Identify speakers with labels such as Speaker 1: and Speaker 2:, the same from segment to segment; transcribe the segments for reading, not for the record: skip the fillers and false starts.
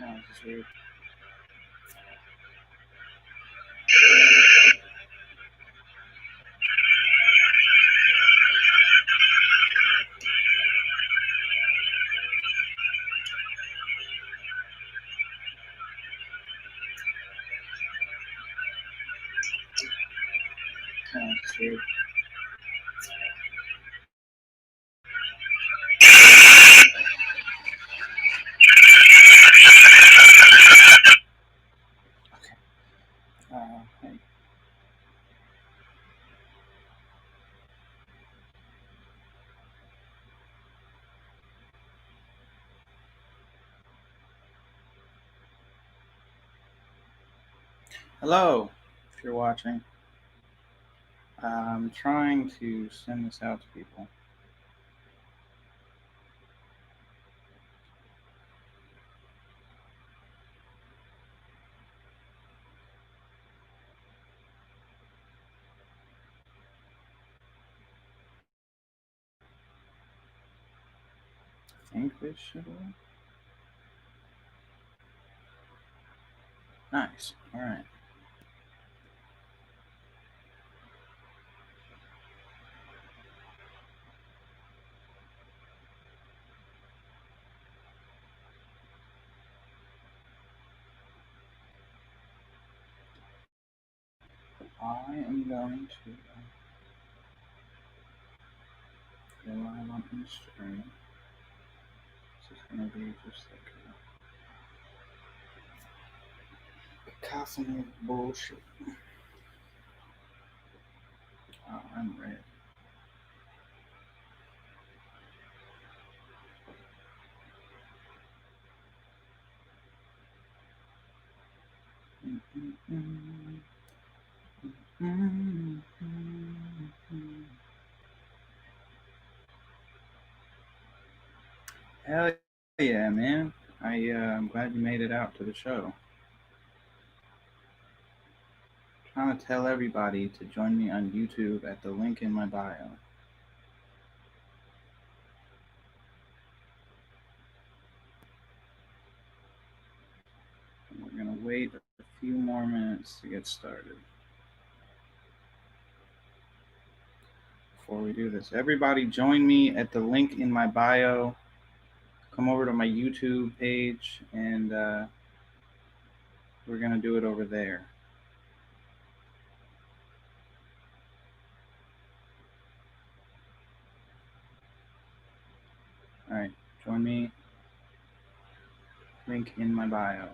Speaker 1: Oh, this is weird. Oh, this is weird. Okay. Hey. Hello, if you're watching. I'm trying to send this out to people. I think this should work. Nice. All right. I am going to go live on Instagram. This is going to be just like a cacophony of bullshit. Oh, I'm red. Hell yeah, man. I'm glad you made it out to the show. Trying to tell everybody to join me on YouTube at the link in my bio. And we're gonna wait a few more minutes to get started. Before we do this, everybody join me at the link in my bio. Come over to my YouTube page, and we're gonna do it over there. All right, join me. Link in my bio.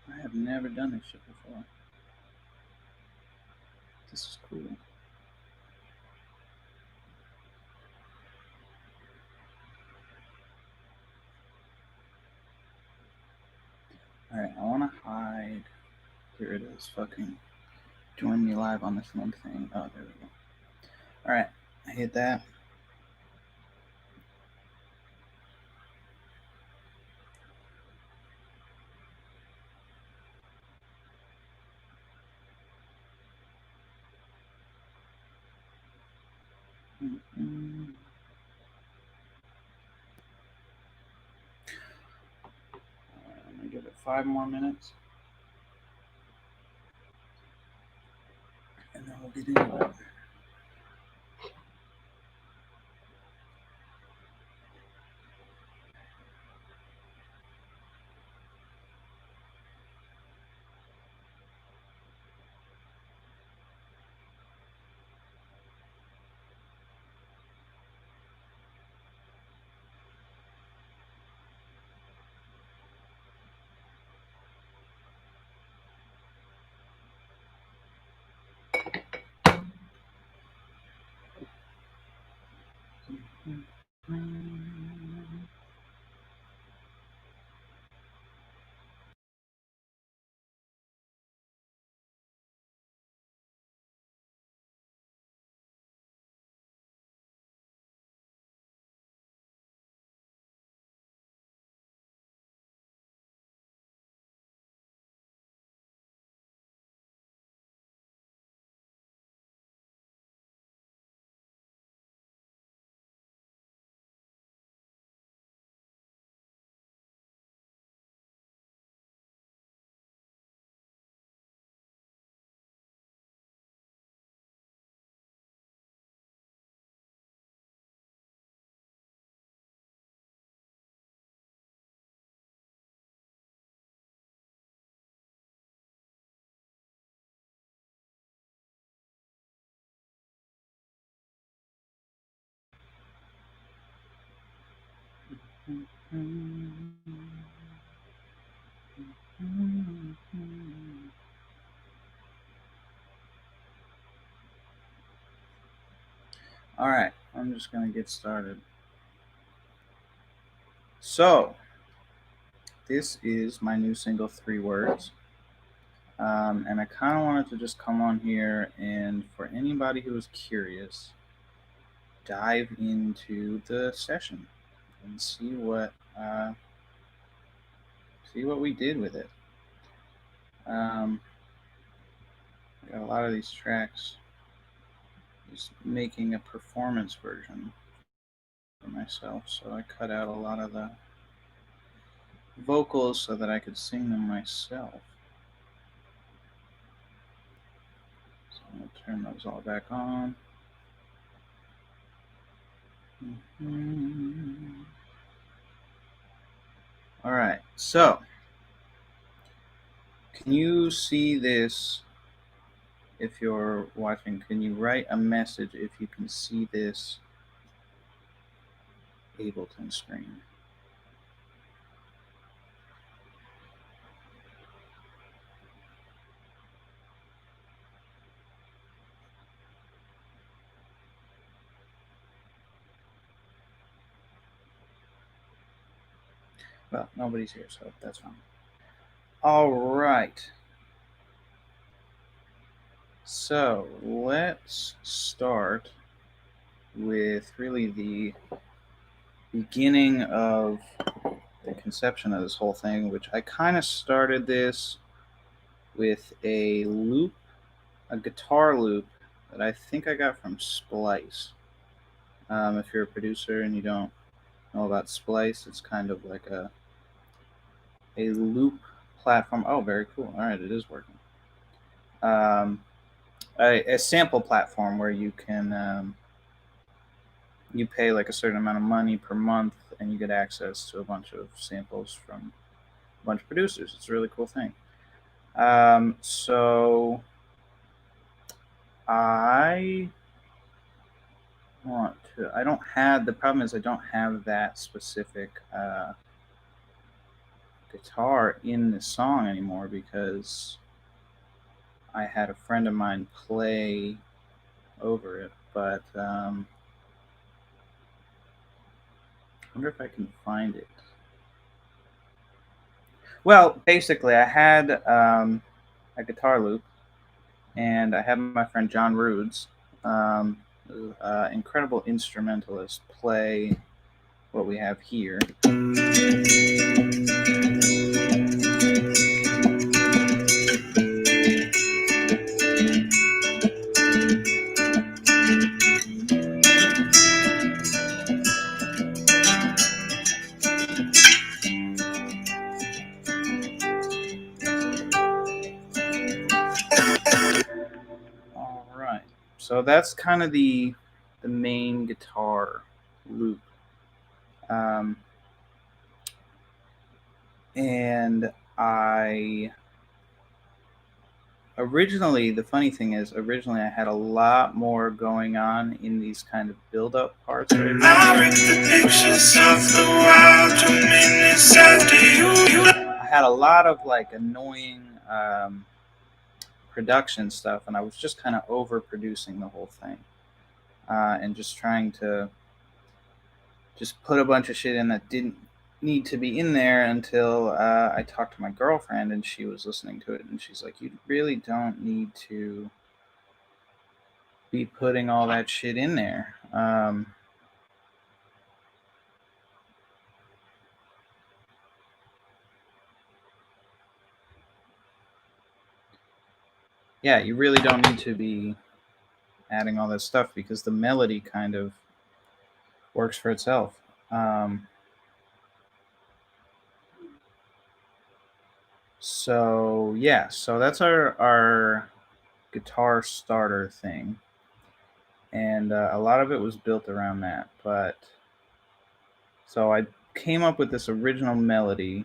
Speaker 1: I have never done this shit before. This is cool. Alright, I wanna hide. Here it is. Fucking join me live on this link thing. Oh, there we go. Alright, I hit that. Mm-hmm. I'm gonna give it 5 more minutes. And then we'll get into it. All right, I'm just gonna get started. So, this is my new single, 3 Words. And I kind of wanted to just come on here and, for anybody who is curious, dive into the session and see what we did with it. I got a lot of these tracks just making a performance version for myself, so I cut out a lot of the vocals so that I could sing them myself. So I'm going to turn those all back on. All right, so can you see this? If you're watching, can you write a message if you can see this Ableton screen? Well, nobody's here, so that's fine. All right. So let's start with really the beginning of the conception of this whole thing, which I kind of started this with a loop, a guitar loop that I think I got from Splice. If you're a producer and you don't know about Splice, it's kind of like a loop platform. Oh, very cool. All right, it is working. A sample platform where you can you pay like a certain amount of money per month and you get access to a bunch of samples from a bunch of producers. It's a really cool thing. So I want to. I don't have. The problem is I don't have that specific guitar in the song anymore because I had a friend of mine play over it. But I wonder if I can find it. Well, basically, I had a guitar loop, and I had my friend John Roods, incredible instrumentalist, play what we have here. All right, so that's kind of the main guitar loop, and I originally, the funny thing is, originally I had a lot more going on in these kind of build-up parts. Right? I had a lot of like annoying production stuff, and I was just kind of overproducing the whole thing, and just trying to just put a bunch of shit in that didn't need to be in there until I talked to my girlfriend and she was listening to it and she's like, you really don't need to be putting all that shit in there. Yeah, you really don't need to be adding all this stuff because the melody kind of works for itself. So yeah, so that's our guitar starter thing, and a lot of it was built around that. But so I came up with this original melody.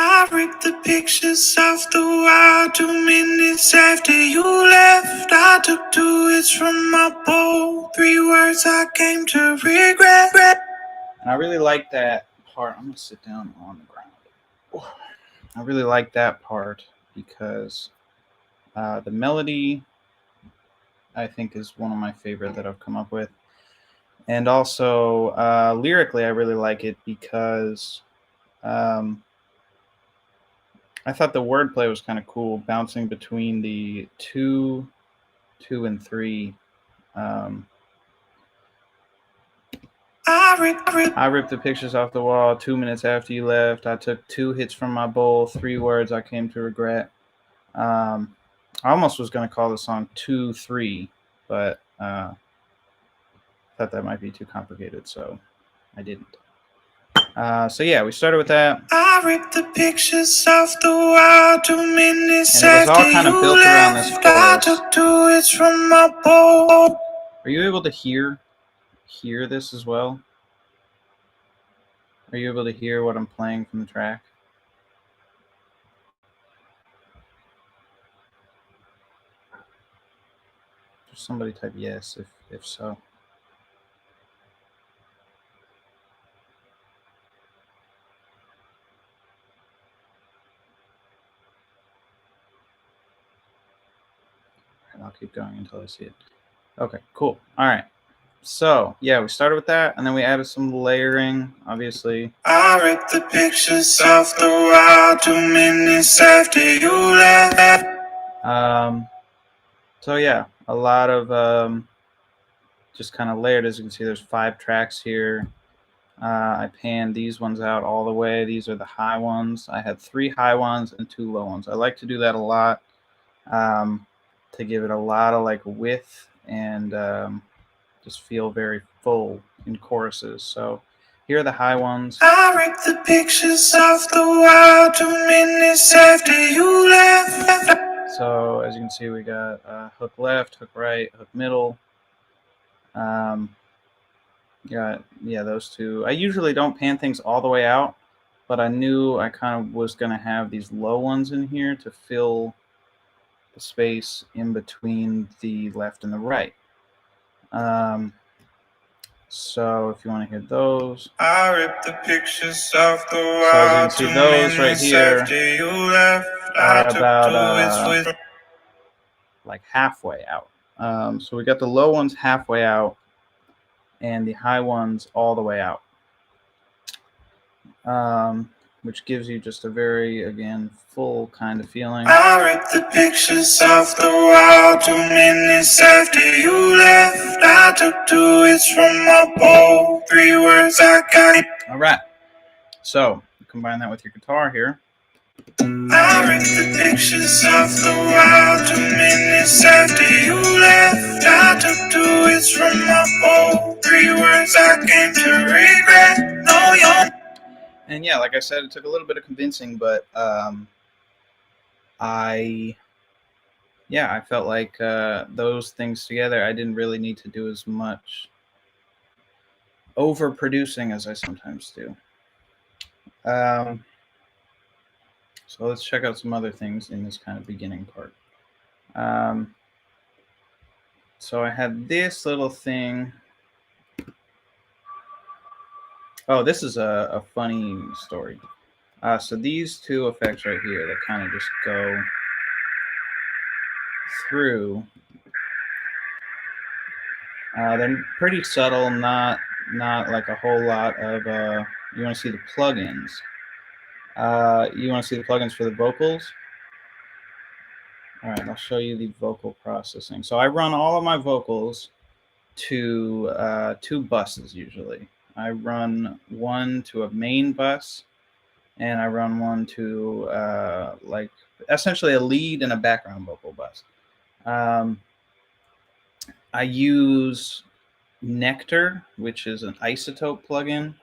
Speaker 1: I ripped the pictures off the wall 2 minutes after you left. I took 2 hits from my bowl. 3 words I came to regret. And I really like that part. I'm going to sit down on the ground. I really like that part because the melody, I think, is one of my favorite that I've come up with. And also, lyrically, I really like it because I thought the wordplay was kind of cool, bouncing between the 2, 2, and 3. I ripped the pictures off the wall 2 minutes after you left. I took 2 hits from my bowl, 3 words I came to regret. I almost was going to call the song 2, 3, but thought that might be too complicated, so I didn't. So yeah, we started with that. I ripped the pictures off the wall 2 minutes and it was all kind of built around this chorus. I took 2 hits from my bowl. Are you able to hear this as well? Are you able to hear what I'm playing from the track? Just somebody type yes if so. And I'll keep going until I see it. Okay, cool. All right. So, yeah, we started with that, and then we added some layering, obviously. I ripped the pictures off the wall 2 minutes after you left. So, yeah, a lot of just kind of layered. As you can see, there's 5 tracks here. I panned these ones out all the way. These are the high ones. I had 3 high ones and 2 low ones. I like to do that a lot to give it a lot of like width and just feel very full in choruses. So here are the high ones. I ripped the pictures off the wall 2 minutes after you left. So as you can see, we got hook left, hook right, hook middle. Yeah, those 2. I usually don't pan things all the way out, but I knew I kind of was going to have these low ones in here to fill the space in between the left and the right. So if you want to hear those, I ripped the pictures off the wall. So as you can see, those right here are about like halfway out. So we got the low ones halfway out and the high ones all the way out, which gives you just a very, again, full kind of feeling. I ripped the pictures off the wall 2 minutes after you left. I took 2 hits from my bowl, 3 words I got. All right. So combine that with your guitar here. I ripped the pictures off the wall 2 minutes after you left. I took 2 hits from my bowl, 3 words I came to regret. No, you're. And yeah, like I said, it took a little bit of convincing, but I felt like those things together, I didn't really need to do as much overproducing as I sometimes do. So let's check out some other things in this kind of beginning part. So I had this little thing. Oh, this is a funny story. So these 2 effects right here that kind of just go through. They're pretty subtle, not like a whole lot of. You want to see the plugins. You want to see the plugins for the vocals. All right, I'll show you the vocal processing. So I run all of my vocals to 2 buses usually. I run one to a main bus, and I run one to like essentially a lead and a background vocal bus. I use Nectar, which is an isotope plugin.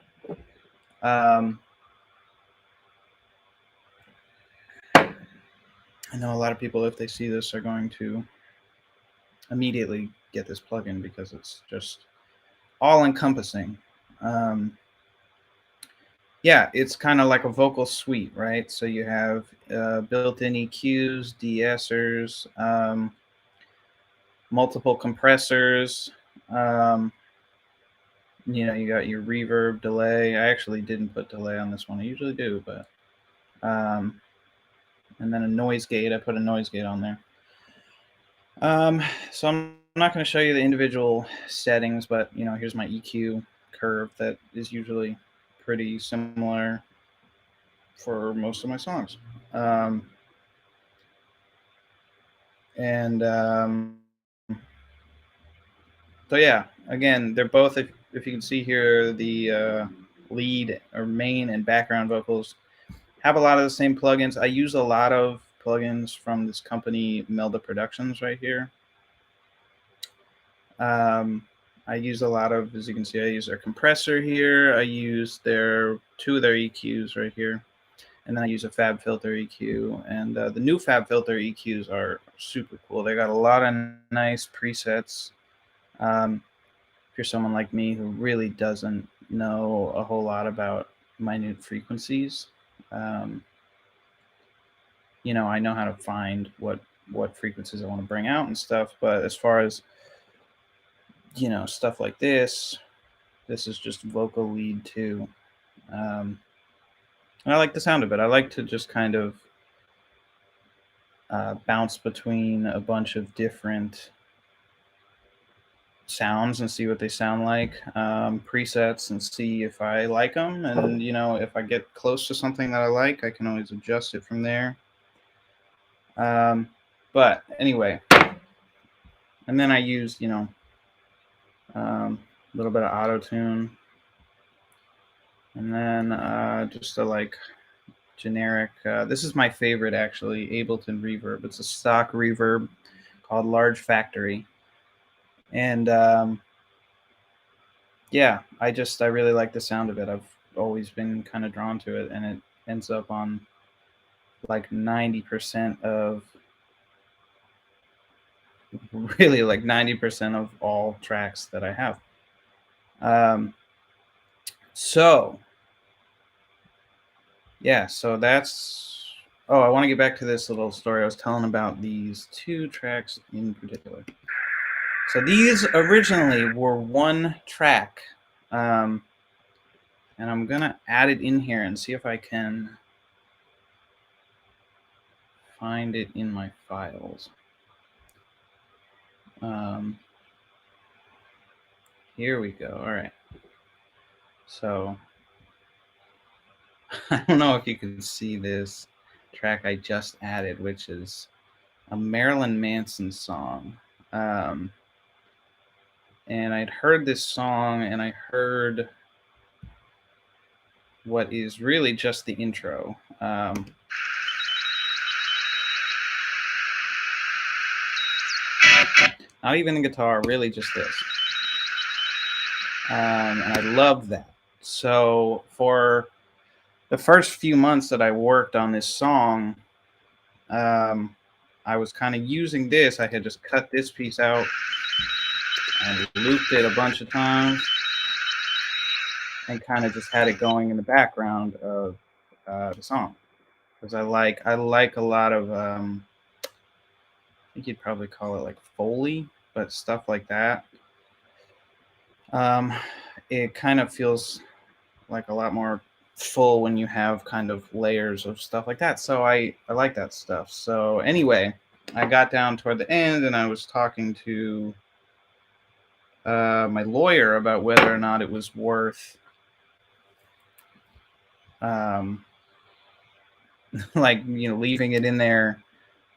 Speaker 1: I know a lot of people, if they see this, are going to immediately get this plugin because it's just all-encompassing. Yeah, it's kind of like a vocal suite, right? So you have built-in EQs, de-essers, multiple compressors, You got your reverb, delay. I actually didn't put delay on this one. I usually do, but and then a noise gate. I put a noise gate on there. So I'm not going to show you the individual settings, but here's my EQ curve that is usually pretty similar for most of my songs. And so yeah, again, they're both, if you can see here, the lead or main and background vocals have a lot of the same plugins. I use a lot of plugins from this company, Melda Productions, right here. I use a lot of, as you can see, I use their compressor here. I use two of their EQs right here. And then I use a Fab Filter EQ. And the new Fab Filter EQs are super cool. They got a lot of nice presets. If you're someone like me who really doesn't know a whole lot about minute frequencies, I know how to find what frequencies I want to bring out and stuff. But as far as stuff like this is just vocal lead too. And I like the sound of it. I like to just kind of bounce between a bunch of different sounds and see what they sound like, presets, and see if I like them. And if I get close to something that I like, I can always adjust it from there. But anyway, and then I used a little bit of auto tune, and then just a generic. This is my favorite, actually, Ableton Reverb. It's a stock reverb called Large Factory, and yeah, I really like the sound of it. I've always been kind of drawn to it, and it ends up on like 90% of really like 90% of all tracks that I have. So yeah, so that's, oh, I want to get back to this little story I was telling about these two tracks in particular. So these originally were one track, and I'm gonna add it in here and see if I can find it in my files. Here we go. All right. So I don't know if you can see this track I just added, which is a Marilyn Manson song. And I'd heard this song, and I heard what is really just the intro. Not even the guitar, really just this. And I love that. So for the first few months that I worked on this song, I was kind of using this. I had just cut this piece out and looped it a bunch of times and kind of just had it going in the background of the song, because I like a lot of I think you'd probably call it like Foley, but stuff like that. It kind of feels like a lot more full when you have kind of layers of stuff like that. So I like that stuff. So anyway, I got down toward the end, and I was talking to my lawyer about whether or not it was worth leaving it in there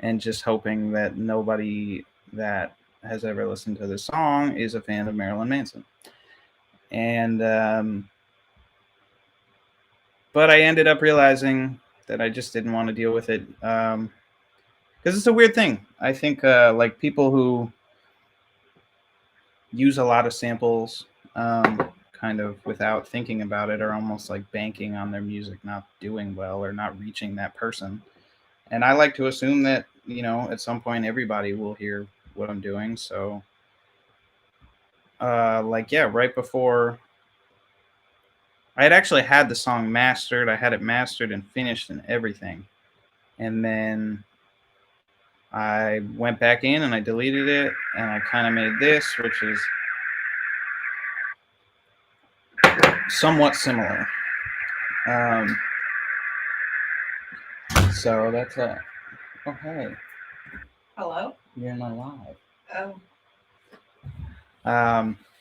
Speaker 1: and just hoping that nobody that has ever listened to this song is a fan of Marilyn Manson. And but I ended up realizing that I just didn't want to deal with it, because it's a weird thing. I think like people who use a lot of samples kind of without thinking about it are almost like banking on their music not doing well or not reaching that person. And I like to assume that, at some point everybody will hear what I'm doing. So right before I had actually had the song mastered, I had it mastered and finished and everything. And then I went back in and I deleted it, and I kind of made this, which is somewhat similar. So that's a. Oh hey.
Speaker 2: Hello.
Speaker 1: You're in my live.
Speaker 2: Oh.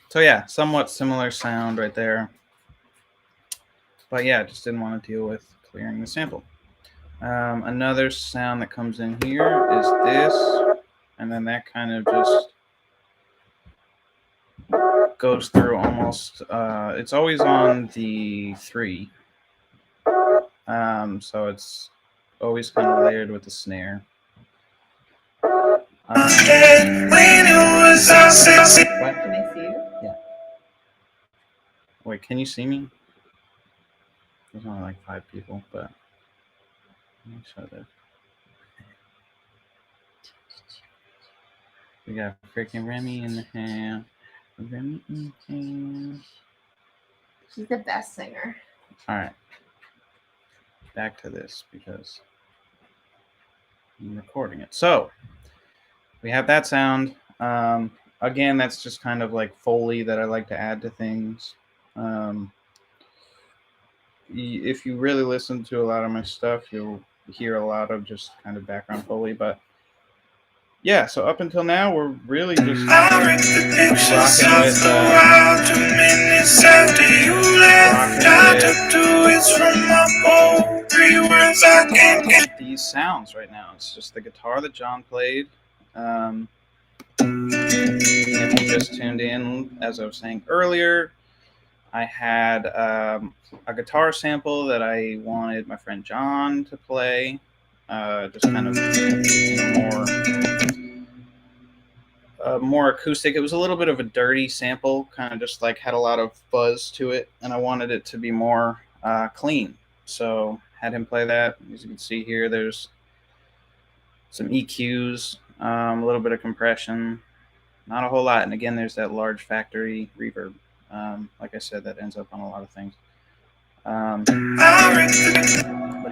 Speaker 1: So yeah, somewhat similar sound right there. But yeah, just didn't want to deal with clearing the sample. Another sound that comes in here is this, and then that kind of just goes through almost. It's always on the 3, so it's always kind of layered with the snare. What?
Speaker 2: Can I see you?
Speaker 1: Yeah. Wait, can you see me? There's only like 5 people, but let me show this. We got freaking Remy in the house. Remy in the house.
Speaker 2: She's the best singer.
Speaker 1: All right. Back to this because I'm recording it. So we have that sound. Again, that's just kind of like Foley that I like to add to things. If you really listen to a lot of my stuff, you'll hear a lot of just kind of background Foley. But yeah, so up until now, we're really just rocking with these sounds right now. It's just the guitar that John played. If you just tuned in, as I was saying earlier, I had a guitar sample that I wanted my friend John to play. Just kind of more acoustic. It was a little bit of a dirty sample, kind of just like had a lot of fuzz to it, and I wanted it to be more clean. So had him play that. As you can see here, there's some EQs, a little bit of compression, not a whole lot. And again, there's that large factory reverb. Like I said, that ends up on a lot of things. But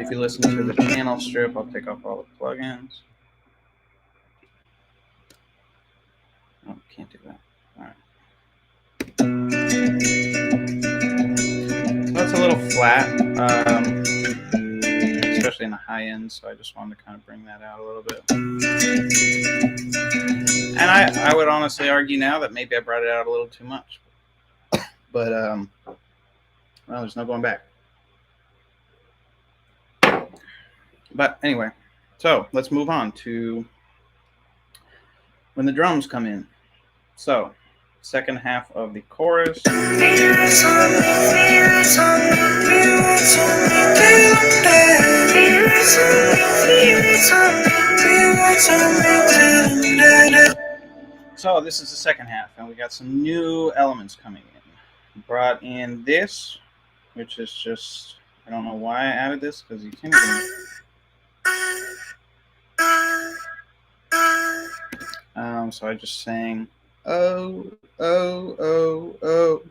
Speaker 1: if you listen to the channel strip, I'll take off all the plugins. Oh, can't do that. All right. So it's a little flat, especially in the high end. So I just wanted to kind of bring that out a little bit. And I would honestly argue now that maybe I brought it out a little too much. But well, there's no going back. But anyway, so let's move on to when the drums come in. So, second half of the chorus. So this is the second half, and we got some new elements coming in. Brought in this, which is just, I don't know why I added this, because you can't even... so I just sang, oh, oh, oh, oh,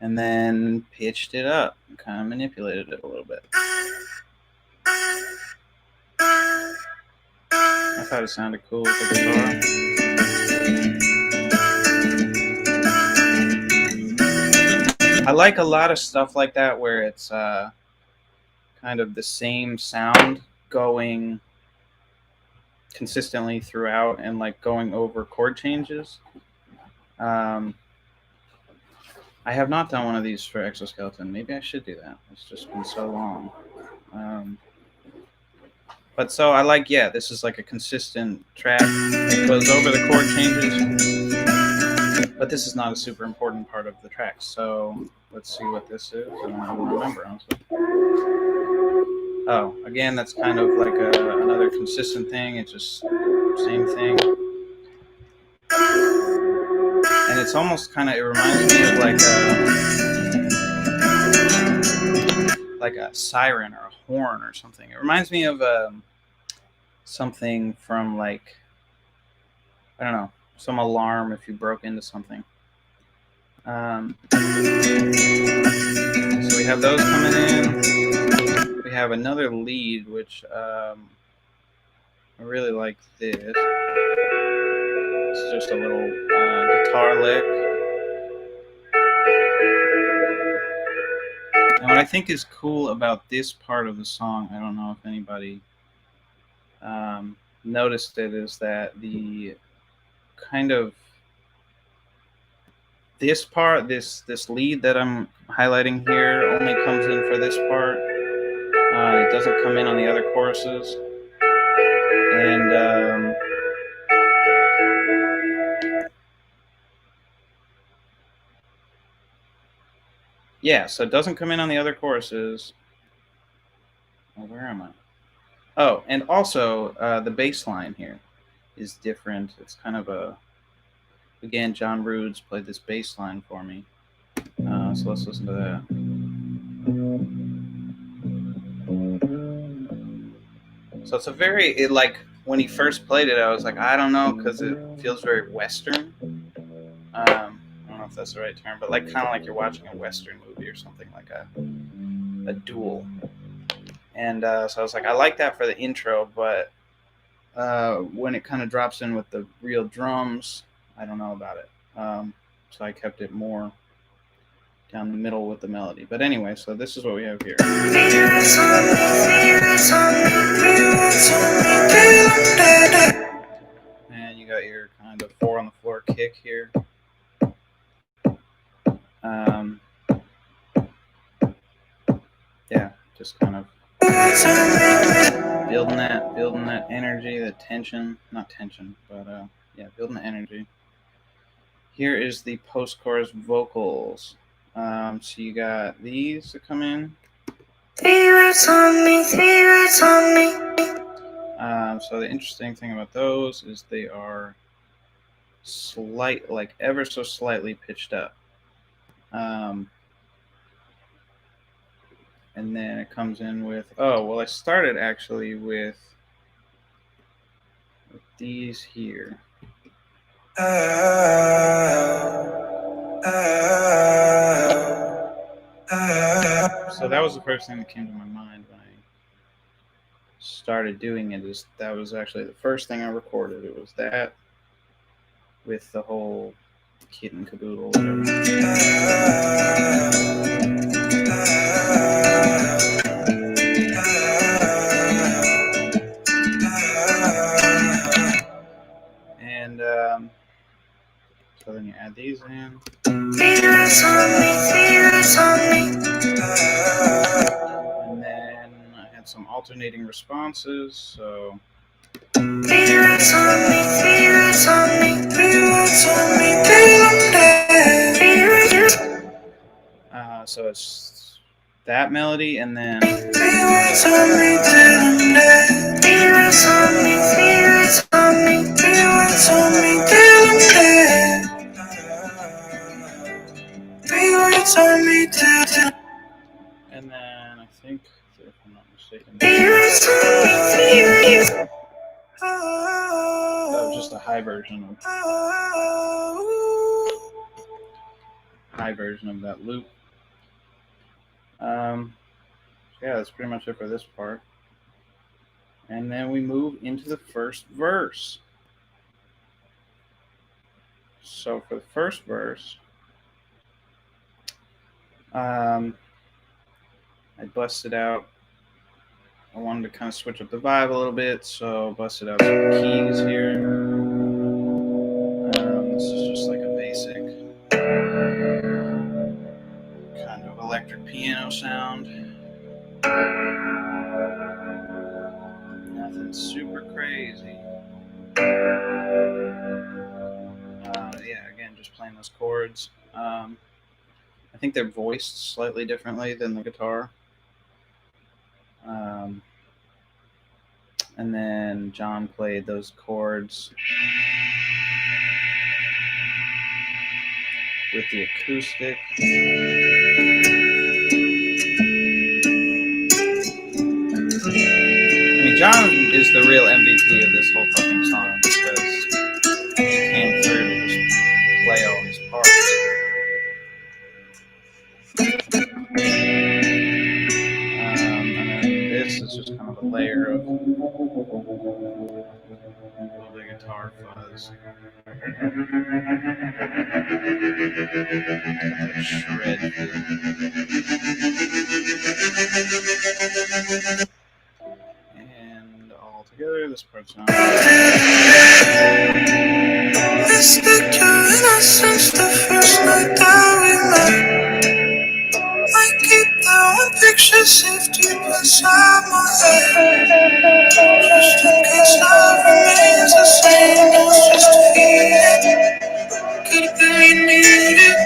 Speaker 1: and then pitched it up, and kind of manipulated it a little bit. I thought it sounded cool with the guitar. I like a lot of stuff like that where it's kind of the same sound going consistently throughout and like going over chord changes. I have not done one of these for Exoskeleton. Maybe I should do that. It's just been so long. But so I like, yeah, this is like a consistent track. It goes over the chord changes. But this is not a super important part of the track. So let's see what this is. I don't remember, honestly. Oh, again, that's kind of like another consistent thing. It's just same thing. And it's almost kind of, it reminds me of like a siren or a horn or something. It reminds me of something from like, I don't know, some alarm if you broke into something. So we have those coming in. We have another lead, which I really like this. It's just a little guitar lick. what I think is cool about this part of the song, I don't know if anybody noticed it, is that the kind of this part, this lead that I'm highlighting here, only comes in for this part. It doesn't come in on the other choruses, and yeah, so it doesn't come in on the other choruses. Well, where am I? Oh, and also the bass line here is different. It's kind of a, again, John Roods played this bass line for me. So let's listen to that. So it's a very, like, when he first played it, I was like, I don't know, because it feels very Western. I don't know if that's the right term, but like kind of like you're watching a Western movie or something, like a duel. And so I was like, I like that for the intro, but when it kind of drops in with the real drums, I don't know about it. So I kept it more down the middle with the melody. But anyway, so this is what we have here. And you got your kind of 4 on the floor kick here. Yeah, just kind of building that energy, the tension, not tension, but yeah, building the energy. Here is the post-chorus vocals. So you got these that come in. 3 words on me, 3 words on me. So the interesting thing about those is they are slight, like ever so slightly pitched up. And then it comes in with, oh, well, I started actually with these here. So that was the first thing that came to my mind when I started doing it. Is that was actually the first thing I recorded. It was that with the whole kit and caboodle, whatever. And so then you add these in. And then I had some alternating responses, so. So it's that melody, and then. And then I think, if I'm not mistaken, just a high version of that loop. Yeah, that's pretty much it for this part. And then we move into the first verse. So for the first verse, I busted out. I wanted to kind of switch up the vibe a little bit, so busted out some keys here. This is just like a basic kind of electric piano sound. Nothing super crazy. Yeah, again, just playing those chords. I think they're voiced slightly differently than the guitar. And then John played those chords with the acoustic. I mean, John is the real MVP of this whole fucking song because he came through to just play all these parts. And then this is just kind of a layer of the guitar fuzz. Shred. all together. This part's not.
Speaker 3: This picture innocence the first night that we met. I keep that one picture safe deep inside my head. Just in case love remains the same, it's just a feeling. Could have been you needed.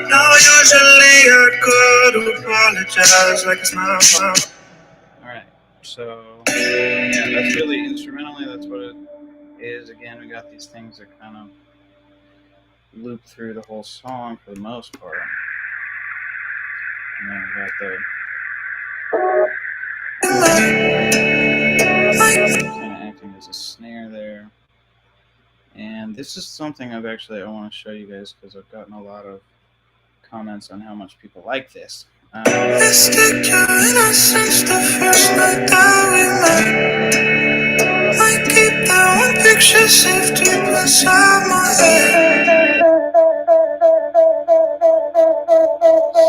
Speaker 3: Now usually I'd go to apologize like it's my fault.
Speaker 1: Alright, so yeah, that's really instrumentally, that's what it is. Again, we got these things that kind of loop through the whole song for the most part. And then we got the kind of acting as a snare there. And this is something I want to show you guys because I've gotten a lot of comments on how much people like this.
Speaker 3: Let's take your innocence the first night that we met. I keep that one picture safe deep inside my head.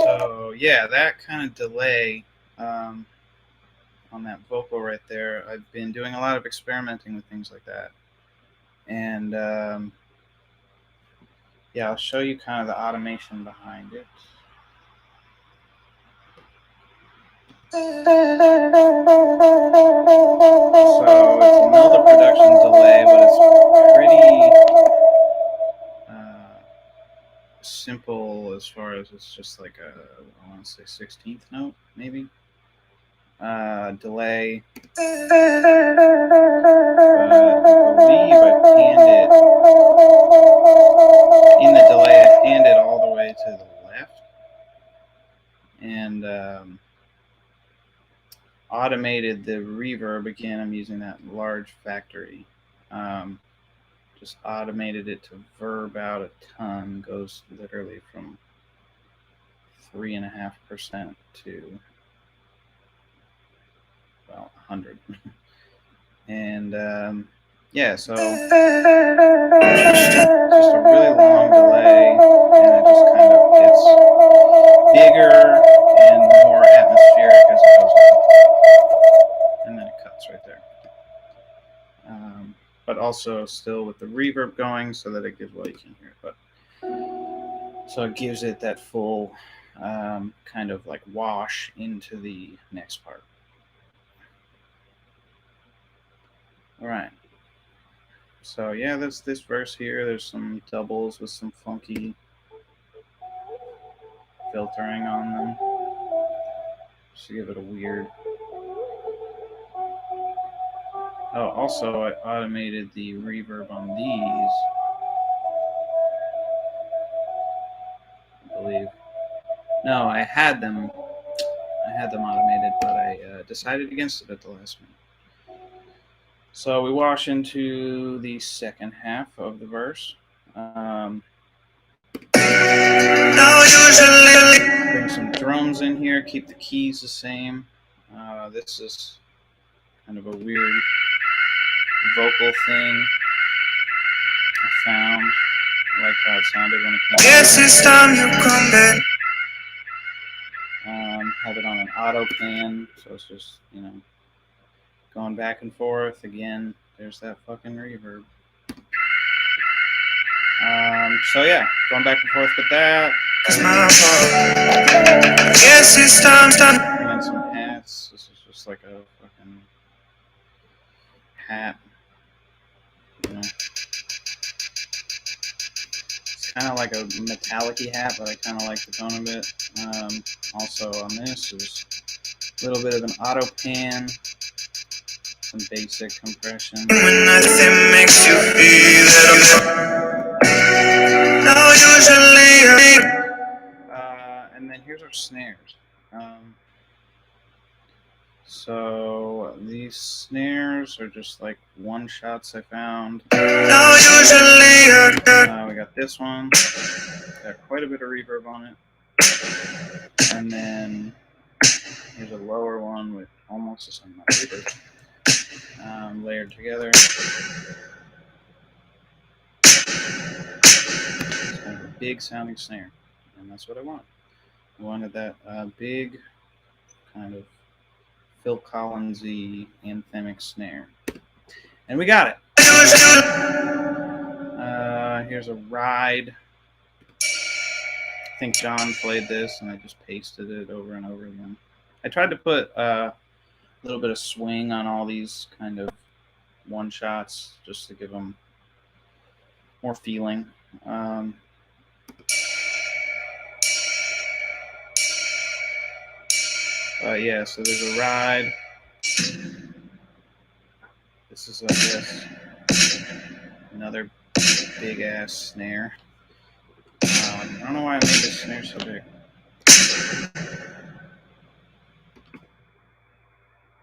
Speaker 1: So yeah, that kind of delay on that vocal right there. I've been doing a lot of experimenting with things like that, and yeah, I'll show you kind of the automation behind it. So it's another production delay, but it's pretty simple as far as it's just like I want to say 16th note, maybe. Delay. I believe I panned it. In the delay, I panned it all the way to the left. And automated the reverb. Again, I'm using that large factory. Just automated it to verb out a ton. Goes literally from 3.5% to, well, 100. And yeah, so just a really long delay, and it just kind of gets bigger and more atmospheric as it goes on. And then it cuts right there. But also still with the reverb going so that it gives, well, you can't hear it, but so it gives it that full kind of like wash into the next part. All right. So yeah, there's this verse here. There's some doubles with some funky filtering on them, just to give it a weird. Oh, also I automated the reverb on these, I believe. No, I had them automated, but I decided against it at the last minute. So we wash into the second half of the verse. Bring some drums in here, keep the keys the same. This is kind of a weird vocal thing I found. I like how it sounded when it came out.
Speaker 3: Guess it's time you come back.
Speaker 1: Have it on an auto pan, so it's just, going back and forth. Again, there's that fucking reverb. So yeah, going back and forth with that.
Speaker 3: It's my fault. Guess it's time.
Speaker 1: And then some hats. This is just like a fucking hat. It's kind of like a metallic-y hat, but I kind of like the tone of it. Also on this is a little bit of an auto pan, some basic compression.
Speaker 3: When nothing makes you feel now usually
Speaker 1: and then here's our snares. So these snares are just like one shots I found.
Speaker 3: now usually
Speaker 1: We got this one. Got quite a bit of reverb on it. And then here's a lower one with almost the same amount of reverb, layered together. It's kind of a big sounding snare, and that's what I wanted. I wanted that big kind of Phil Collins-y anthemic snare. And we got it. Here's a ride. I think John played this, and I just pasted it over and over again. I tried to put a little bit of swing on all these kind of one-shots just to give them more feeling. Yeah, so there's a ride. This is, I guess, another big-ass snare. I don't know why I made this snare so big.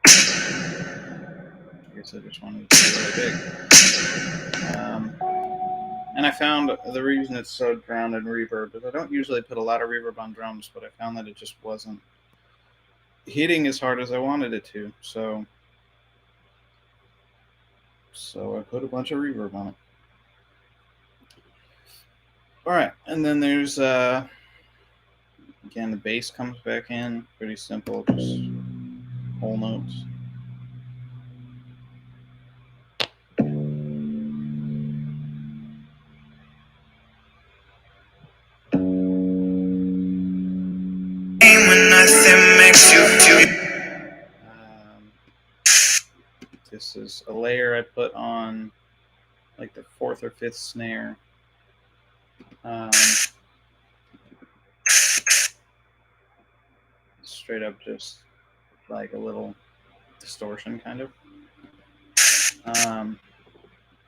Speaker 1: I guess I just wanted it to be really big. And I found the reason it's so drowned in reverb is I don't usually put a lot of reverb on drums, but I found that it just wasn't hitting as hard as I wanted it to. So I put a bunch of reverb on it. All right, and then there's again the bass comes back in, pretty simple, just whole notes. This is a layer I put on like the 4th or 5th snare. Straight up just like a little distortion kind of.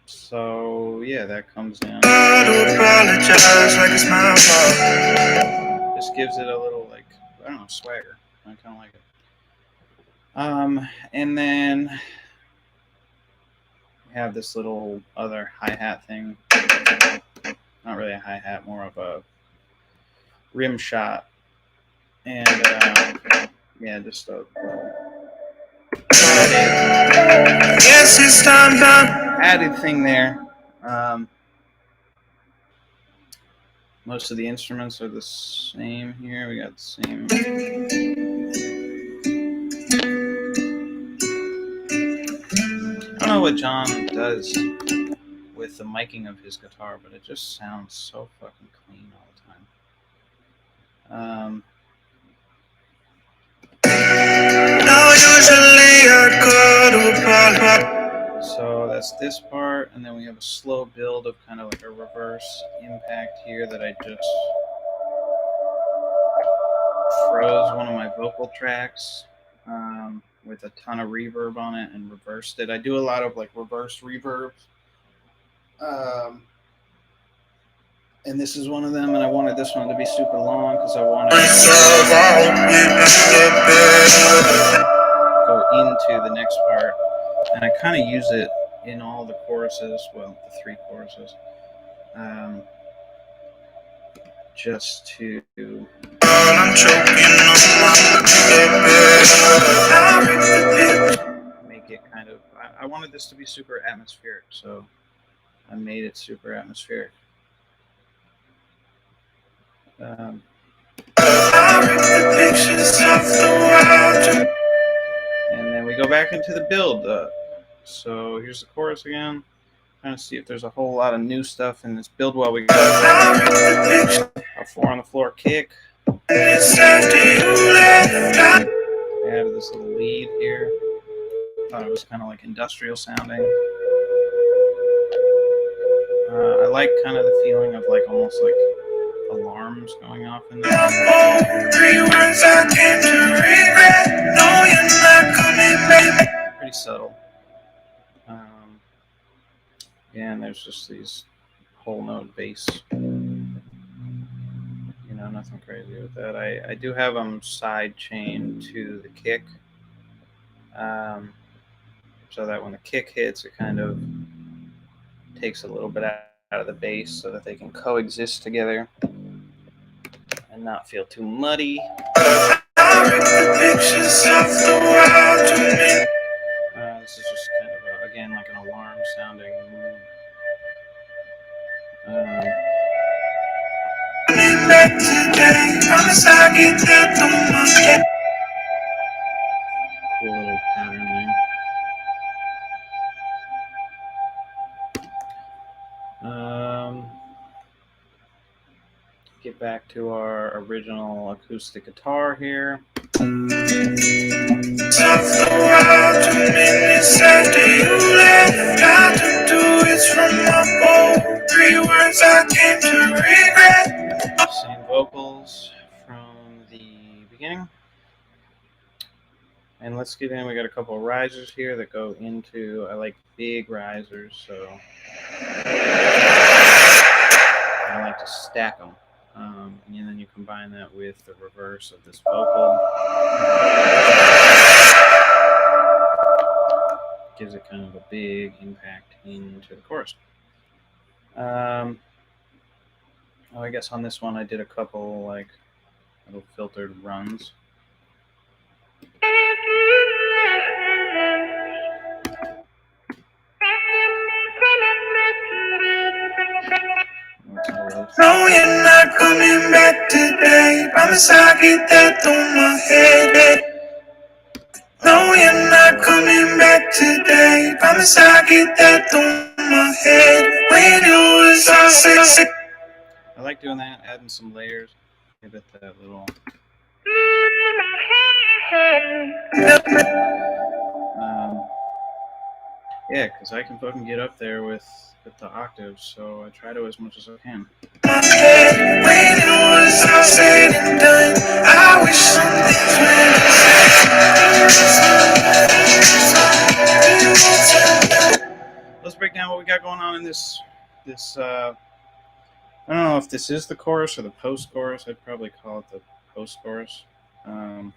Speaker 1: So yeah, that comes in. Just gives it a little, like, I don't know, swagger. I kind of like it. And then we have this little other hi-hat thing. Not really a hi-hat, more of a rim shot. And yeah, just a added thing there. Most of the instruments are the same here. We got the same. I don't know what John does with the miking of his guitar, but it just sounds so fucking clean all the time. So that's this part, and then we have a slow build of kind of like a reverse impact here that I just froze one of my vocal tracks with a ton of reverb on it and reversed it. I do a lot of like reverse reverbs. And this is one of them, and I wanted this one to be super long because I wanted to go into the next part. And I kind of use it in all the choruses, well, the 3 choruses, just to make it kind of, I wanted this to be super atmospheric, so I made it super atmospheric. And then we go back into the build. So here's the chorus again. Trying to see if there's a whole lot of new stuff in this build while we got a 4 on the floor kick. Added this little lead here. Thought it was kind of like industrial sounding. I like kind of the feeling of like almost like alarms going off in there. Pretty subtle. Yeah, and there's just these whole note bass. You know, nothing crazy with that. I do have them side chained to the kick, so that when the kick hits, it kind of takes a little bit out of the bass so that they can coexist together and not feel too muddy. This is just kind of, again, like an alarm sounding. cool little pattern there. Get back to our original acoustic guitar here.
Speaker 3: Off the wild 2 minutes after you left. Got to do it from my bowl. 3 words I came to regret.
Speaker 1: Same vocals from the beginning. And let's get in. We got a couple of risers here that go into, I like big risers, so I like to stack them. And then you combine that with the reverse of this vocal. Gives it kind of a big impact into the chorus. I guess on this one I did a couple like little filtered runs.
Speaker 3: No, you're not coming back today. Promise I'll get that through my head. No, you're not coming back today. Promise I'll get that through my head. When it was all said.
Speaker 1: I like doing that, adding some layers. Give it that little. Yeah, because I can fucking get up there with the octaves, so I try to as much as I can.
Speaker 3: When it was all said and done, I wish some things
Speaker 1: Let's break down what we got going on in this. I don't know if this is the chorus or the post-chorus. I'd probably call it the post-chorus. So,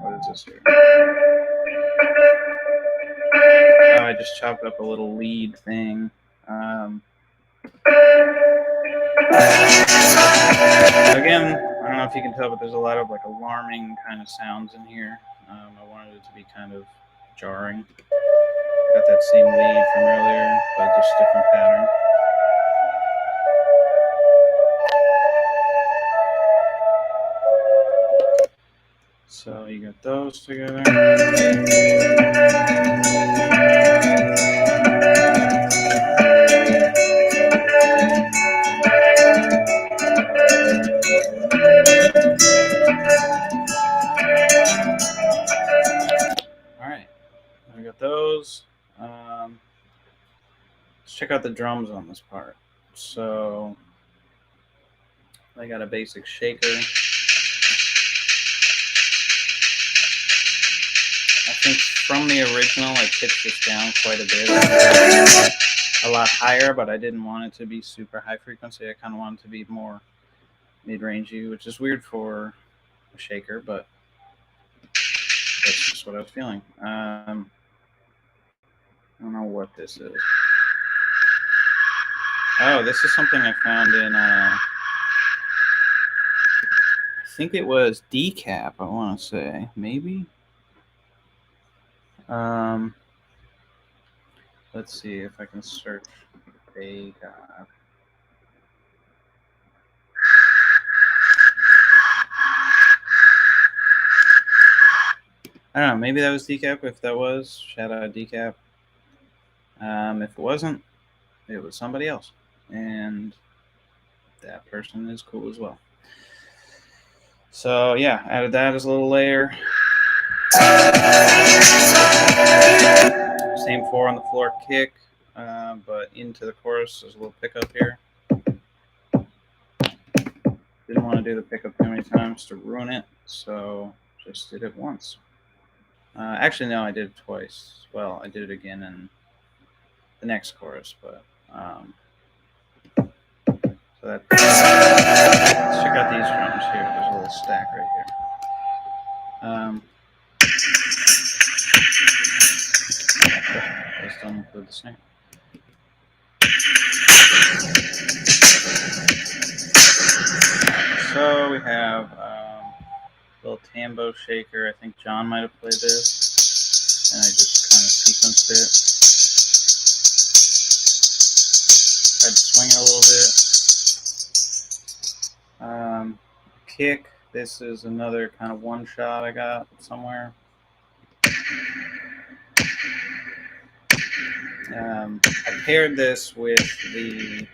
Speaker 1: what is this here? Oh, I just chopped up a little lead thing. Again, I don't know if you can tell, but there's a lot of like alarming kind of sounds in here. I wanted it to be kind of jarring. Got that same lead from earlier, but just different pattern. So you got those together. Alright, I got those. Let's check out the drums on this part. So I got a basic shaker. I think from the original, I pitched this down quite a bit. A lot higher, but I didn't want it to be super high frequency. I kind of wanted it to be more mid-rangey, which is weird for a shaker, but that's just what I was feeling. I don't know what this is. Oh, this is something I found in, I think it was Decap, I want to say. Maybe? Let's see if I can search Decap. I don't know, maybe that was Decap. If that was, shout out Decap. If it wasn't, it was somebody else. And that person is cool as well. So yeah, added that as a little layer. Same 4 on the floor kick, but into the chorus there's a little pickup here. Didn't want to do the pickup too many times to ruin it, so just did it once. Actually, no, I did it twice. Well, I did it again in the next chorus, but so that. Let's check out these drums here. There's a little stack right here. Just don't include the snare. So we have a little tambo shaker. I think John might have played this, and I just kind of sequenced it. Tried to swing it a little bit. kick. This is another kind of one shot I got somewhere. I paired this with the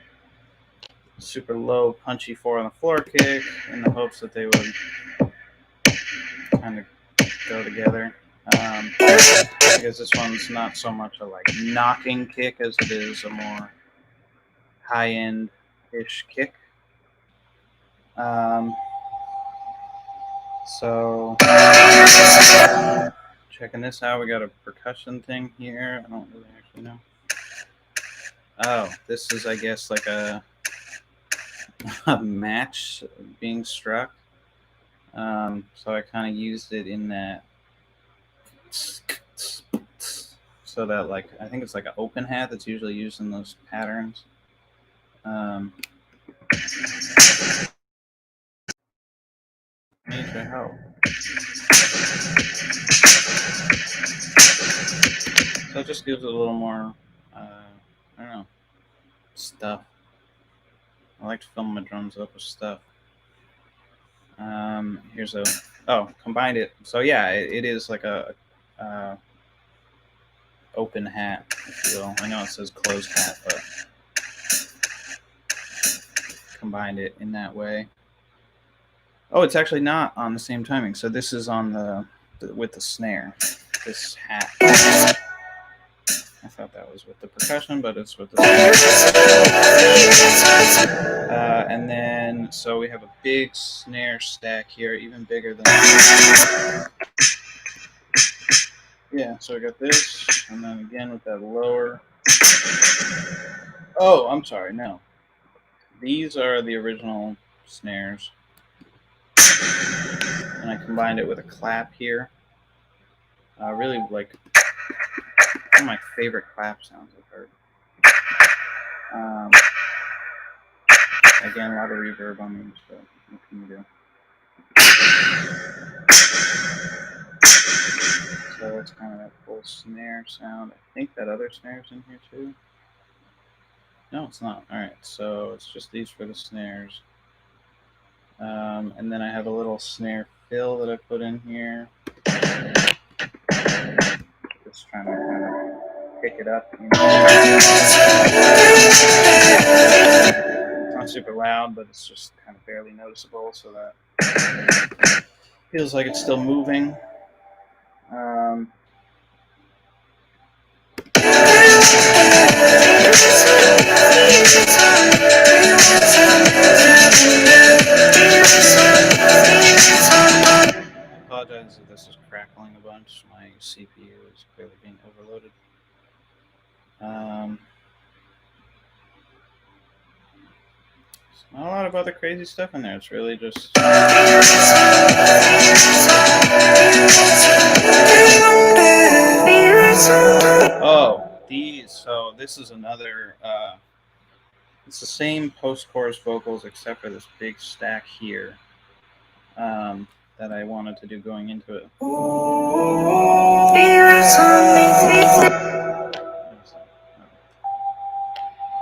Speaker 1: super low punchy 4 on the floor kick in the hopes that they would kind of go together. Because this one's not so much a like knocking kick as it is a more high-end-ish kick. So checking this out, we got a percussion thing here. I don't really actually know. Oh, this is, I guess, like a match being struck. So I kind of used it in that, so that like I think it's like an open hat that's usually used in those patterns. Need your help. So it just gives it a little more, I don't know, stuff. I like to fill my drums up with stuff. Here's a, combined it. So yeah, it is like a open hat, if you will. I know it says closed hat, but combined it in that way. Oh, it's actually not on the same timing. So this is on the with the snare. This hat. I thought that was with the percussion, but it's with the snare. And then, so we have a big snare stack here, even bigger than that. Yeah, so I got this, and then again with that lower. Oh, I'm sorry, no. These are the original snares. And I combined it with a clap here. Really like one of my favorite clap sounds I've heard. Again, a lot of reverb on these, but what can you do? So it's kind of that full snare sound. I think that other snare's in here too. No, it's not. All right, so it's just these for the snares. And then I have a little snare fill that I put in here. Just trying to kind of pick it up. You know? It's not super loud, but it's just kind of barely noticeable, so that feels like it's still moving. I apologize if this is crackling a bunch. My CPU is clearly being overloaded. Not a lot of other crazy stuff in there. It's really just. Oh, these. So this is another. It's the same post-chorus vocals except for this big stack here that I wanted to do going into it.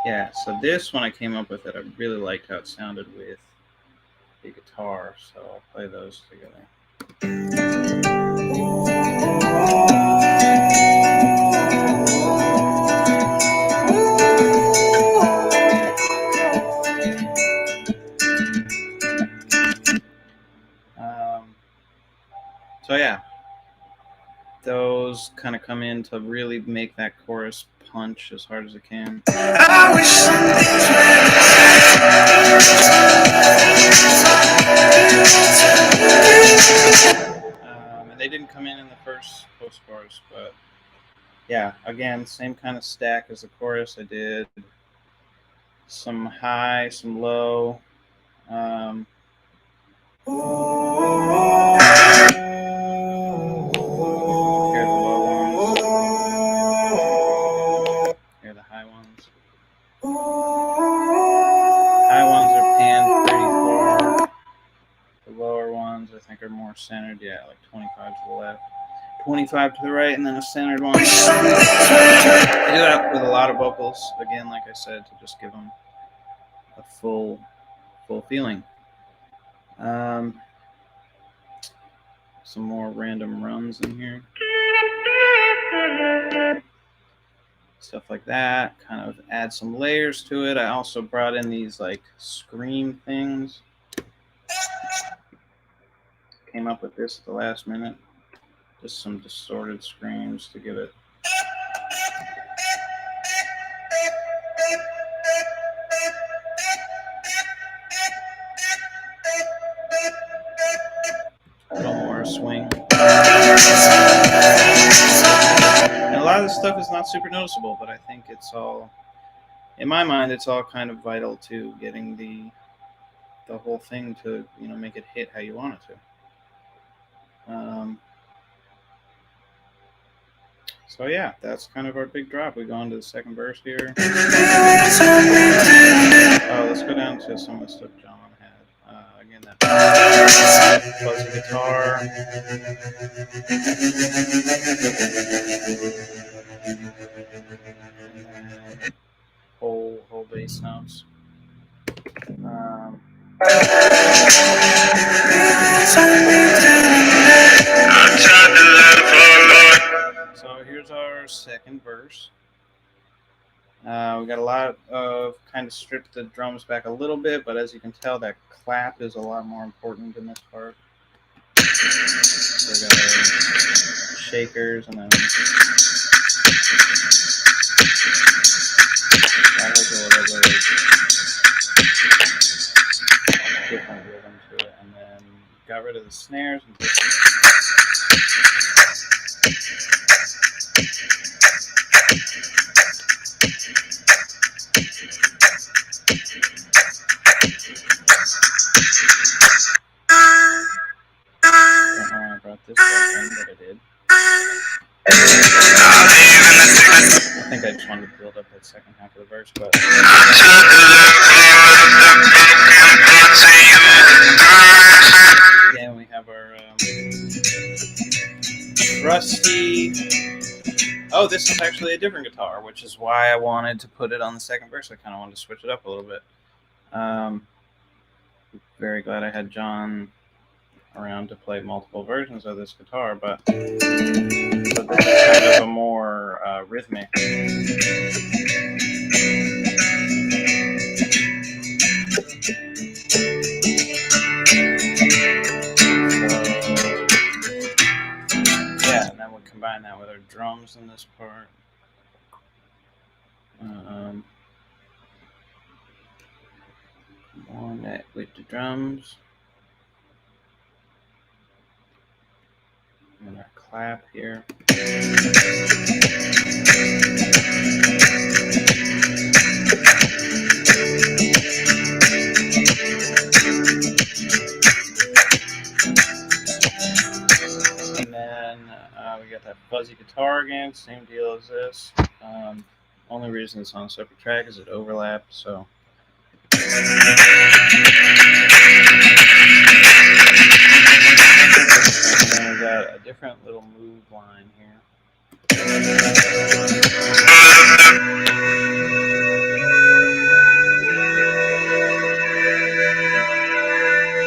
Speaker 1: Yeah, so this one I came up with it. I really liked how it sounded with the guitar, so I'll play those together. So yeah, those kind of come in to really make that chorus punch as hard as it can. I wish and they didn't come in the first post-chorus, but yeah, again, same kind of stack as the chorus. I did some high, some low. Here are the low ones. Here are the high ones. High ones are panned 34. The lower ones, I think, are more centered. Yeah, like 25 to the left, 25 to the right, and then a centered one. I do that with a lot of vocals. Again, like I said, to just give them a full feeling. Some more random runs in here. Stuff like that. Kind of add some layers to it. I also brought in these like scream things. Came up with this at the last minute. Just some distorted screams to give it. A little more swing. And a lot of this stuff is not super noticeable, but I think it's all, in my mind, it's all kind of vital to getting the whole thing to, you know, make it hit how you want it to. So yeah, that's kind of our big drop. We go on to the second verse here. Oh, let's go down to some of the stuff John had. Again, that fuzzy guitar. And whole bass sounds. So here's our second verse. We got a lot of kind of stripped the drums back a little bit, but as you can tell, that clap is a lot more important in this part. So we got our shakers and then that has a little bit of different rhythm to it, and then got rid of the snares and just I brought this back in, but I did. I think I just wanted to build up that second half of the verse, but again, we have our rusty. Oh, this is actually a different guitar, which is why I wanted to put it on the second verse. I kind of wanted to switch it up a little bit. Very glad I had John around to play multiple versions of this guitar, but this is kind of a more rhythmic. Yeah, and then we combine that with our drums in this part. On that with the drums. And our clap here. And then we got that fuzzy guitar again, same deal as this. Only reason it's on a separate track is it overlaps, so. And then we got a different little move line here.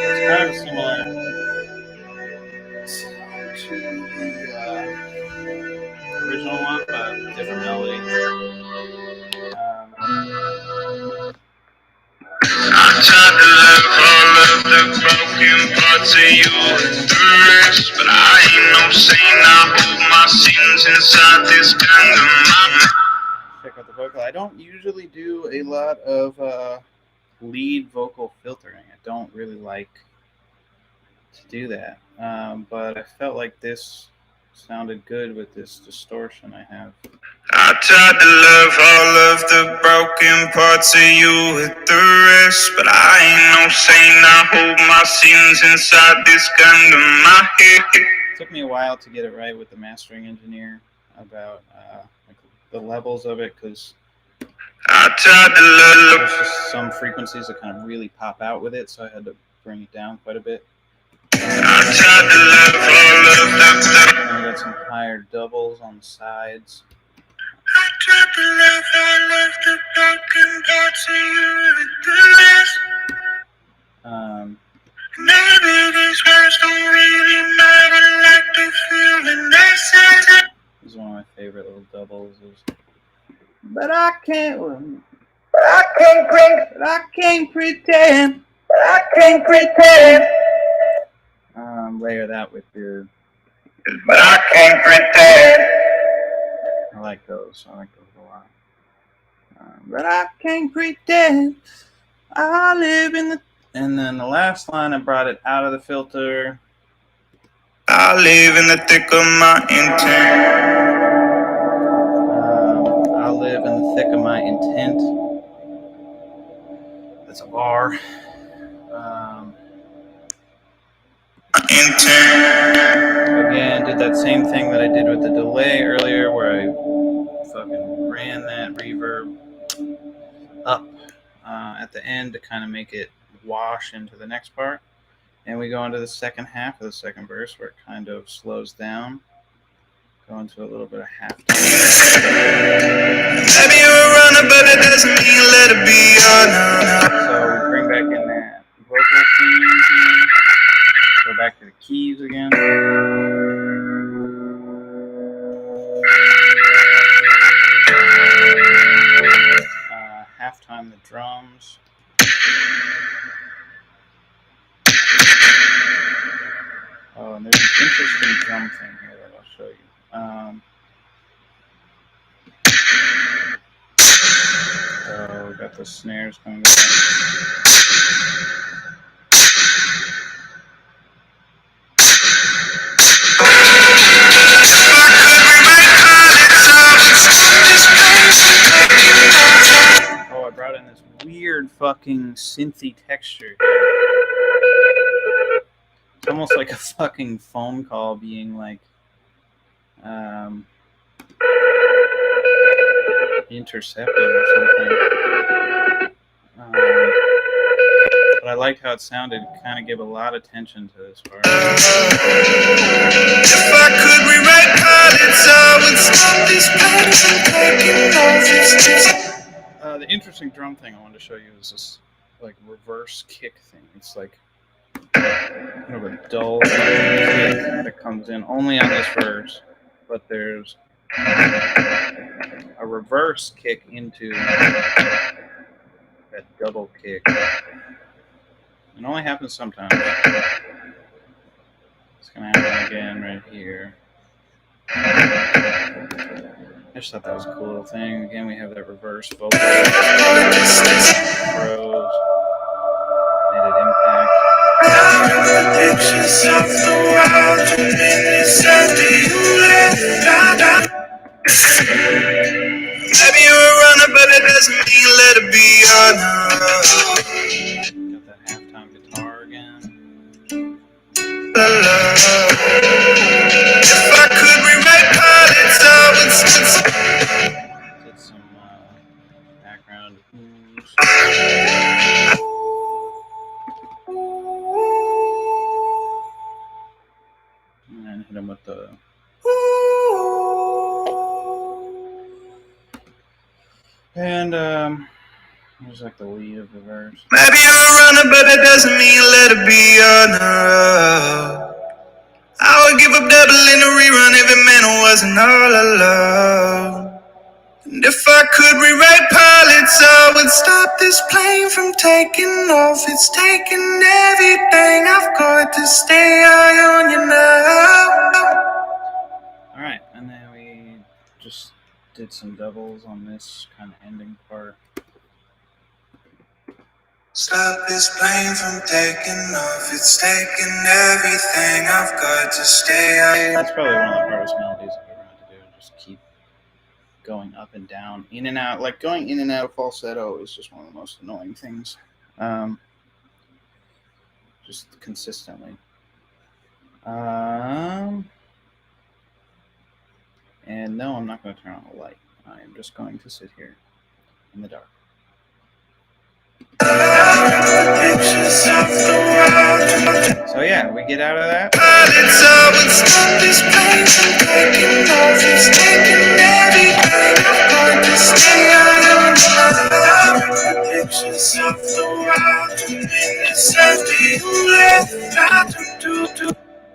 Speaker 1: It's kind of similar to the original one, but different melody.
Speaker 3: I tried to love all of the broken parts of you with the rest, but I ain't no saint. I hold my sins inside this gun of mine.
Speaker 1: Check out the vocal. I don't usually do a lot of lead vocal filtering. I don't really like to do that, but I felt like this sounded good with this distortion I have.
Speaker 3: I tried to love all of the broken parts of you with the rest, but I ain't no saint. I hold my sins inside this gun to my head.
Speaker 1: It took me a while to get it right with the mastering engineer about like the levels of it, because
Speaker 3: I tried to love.
Speaker 1: there's just some frequencies that kind of really pop out with it, so I had to bring it down quite a bit.
Speaker 3: I tried to love all of the.
Speaker 1: And we got some higher doubles on the sides.
Speaker 3: I tried to love all of the broken parts of you with the rest. Maybe these words don't really matter like they feel in this.
Speaker 1: This is one of my favorite little doubles. But I can't pretend. Layer that with your.
Speaker 3: But I can't pretend.
Speaker 1: I like those. I like those a lot. But I can't pretend. I live in the. And then the last line, I brought it out of the filter.
Speaker 3: I live in the thick of my intent.
Speaker 1: I live in the thick of my intent. That's a bar. Again, did that same thing that I did with the delay earlier, where I fucking ran that reverb up at the end to kind of make it wash into the next part. And we go into the second half of the second verse, where it kind of slows down. Go into a little bit of halftime.
Speaker 3: Maybe you're a runner, but it doesn't mean let it be.
Speaker 1: So we bring back in that vocal theme here. Go back to the keys again. Halftime the drums. Oh, and there's an interesting drum thing here that I'll show you. So we got the snares coming back. Oh, I brought in this weird fucking synthy texture here. It's almost like a fucking phone call being like intercepted or something. But I liked how it sounded. It kind of gave a lot of tension to this part.
Speaker 3: If I could rewrite pilots, I would stop this plane from taking off its
Speaker 1: The interesting drum thing I wanted to show you is this like reverse kick thing. It's like kind of a dull kick that comes in only on this verse, but there's a reverse kick into that double kick. It only happens sometimes. It's gonna happen again right here. I just thought that was a cool little thing. Again, we have that reverse vocal. Pros. Added impact.
Speaker 3: pictures of the world in this empty Maybe you're a runner, but it doesn't mean let it be.
Speaker 1: Got that halftime guitar again.
Speaker 3: If I could rewrite pilots, I would
Speaker 1: Did some background oohs. And then hit him with the. And there's like the lead of the verse.
Speaker 3: Maybe you're a runner, but it doesn't mean let it be. I would give up doubling a rerun if it meant it wasn't all alone. And if I could rewrite pilots, I would stop this plane from taking off. It's taking everything I've got to stay high on you now.
Speaker 1: Alright, and then we just did some doubles on this kind of ending part.
Speaker 3: Stop this plane from taking off. It's taking everything I've got to stay high.
Speaker 1: That's probably one of the hardest melodies I've ever had to do. Just keep going up and down, in and out. Like going in and out of falsetto is just one of the most annoying things. Just consistently. And no, I'm not going to turn on the light. I am just going to sit here in the dark. So yeah, we get out of that.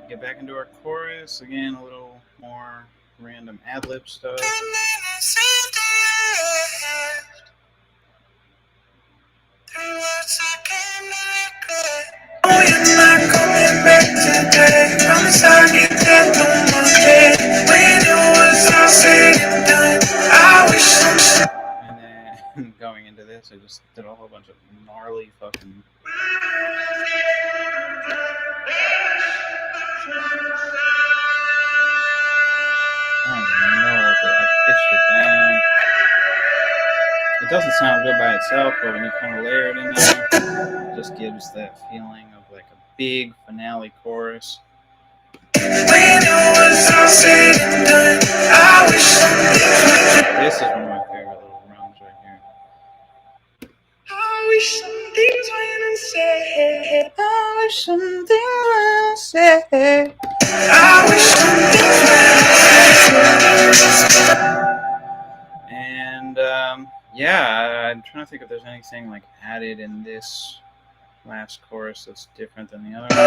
Speaker 1: Get back into our chorus again, a little more random ad-lib stuff.
Speaker 3: Oh, you're not coming back today. Promise I'll get that on Monday. When it was all said and done, I wish some.
Speaker 1: And then going into this, I just did a whole bunch of gnarly fucking. I don't know, but I pitched it down. It doesn't sound good by itself, but when you kind of layer it in there, it just gives that feeling of like a big finale chorus. This is one of my favorite little runs right here. I wish some things went unsaid. I wish some things went unsaid. I wish some things went unsaid. And yeah, I'm trying to think if there's anything like added in this last chorus that's different than the other one. I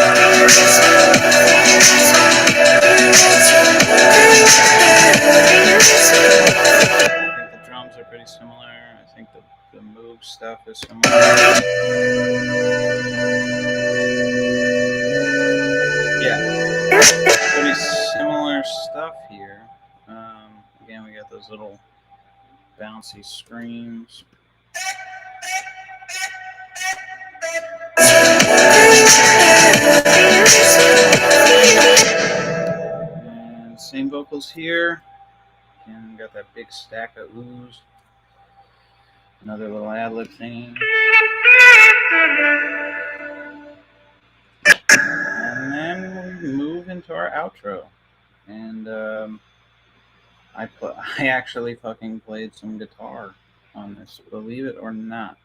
Speaker 1: think the drums are pretty similar. I think the move stuff is similar. Yeah, pretty similar stuff here. Again, we got those little bouncy screams. And same vocals here. And got that big stack of ooze. Another little ad-lib thing. And then we move into our outro. And I actually fucking played some guitar on this, believe it or not.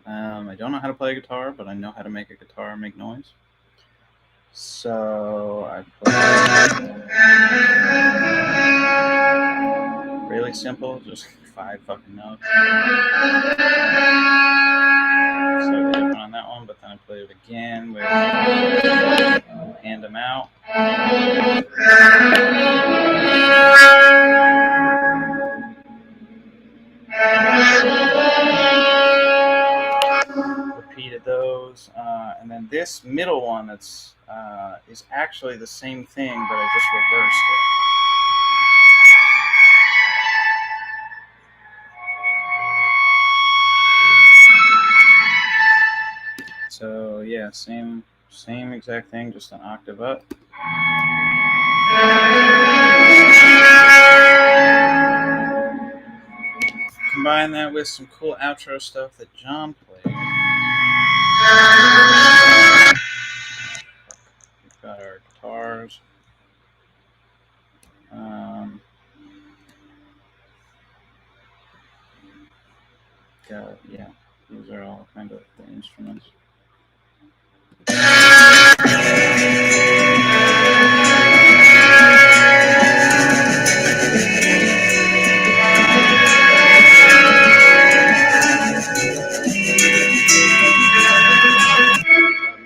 Speaker 1: I don't know how to play guitar, but I know how to make a guitar make noise. So I played really simple, just 5 fucking notes. Slightly different on that one, but then I played it again with Hand 'Em Out. Repeated those, and then this middle one that's is actually the same thing, but I just reversed it. So yeah, same exact thing, just an octave up. Combine that with some cool outro stuff that John played. We've got our guitars. Yeah, these are all kind of the instruments.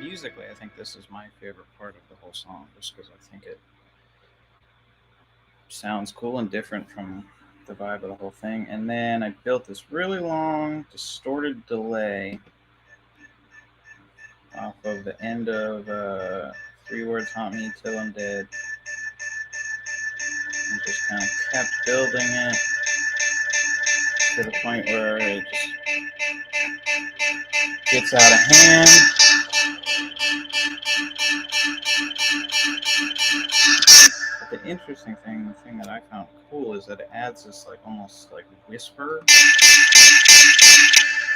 Speaker 1: Musically, I think this is my favorite part of the whole song, just because I think it sounds cool and different from the vibe of the whole thing. And then I built this really long distorted delay off of the end of 3 Words Haunt Me Till I'm Dead, and just kind of kept building it to the point where it just gets out of hand. But the interesting thing, the thing that I found cool, is that it adds this like almost like whisper,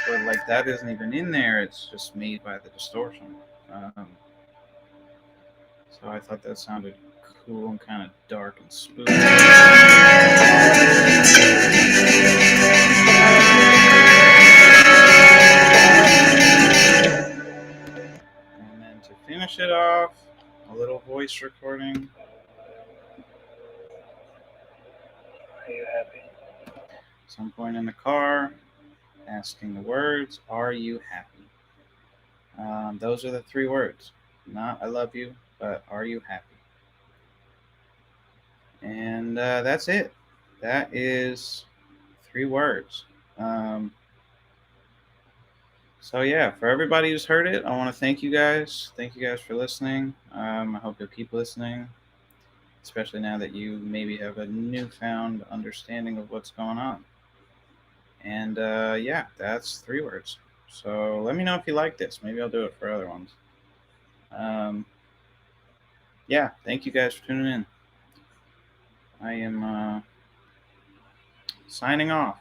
Speaker 1: but like that isn't even in there. It's just made by the distortion. So I thought that sounded cool and kind of dark and spooky. little voice recording.
Speaker 3: Are you happy?
Speaker 1: Some point in the car, asking the words, "Are you happy?" Those are the 3 words. Not "I love you," but "Are you happy?" And that's it. That is 3 words. So yeah, for everybody who's heard it, I want to thank you guys. Thank you guys for listening. I hope you'll keep listening, especially now that you maybe have a newfound understanding of what's going on. And yeah, that's 3 words. So let me know if you like this. Maybe I'll do it for other ones. Yeah, thank you guys for tuning in. I am signing off.